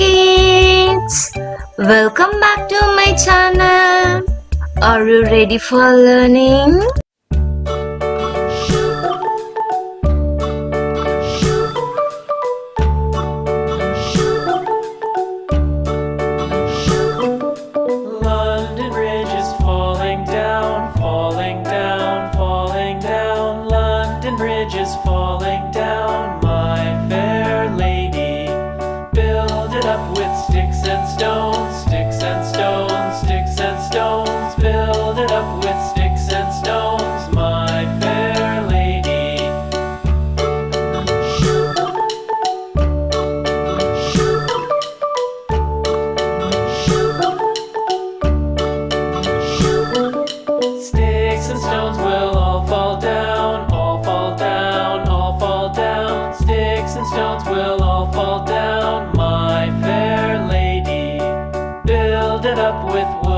kids! Welcome back to my channel. Are you ready for learning? London Bridge is falling down, falling down, falling down. London Bridge is falling down, my fair lady. Build it up with sticks and stones, sticks and stones, sticks and stones. Build it up with sticks and stones, my fair lady. Sticks and stones will all fall down, all fall down, all fall down. Sticks and stones will all fall down, my fair lady. Build it up with wood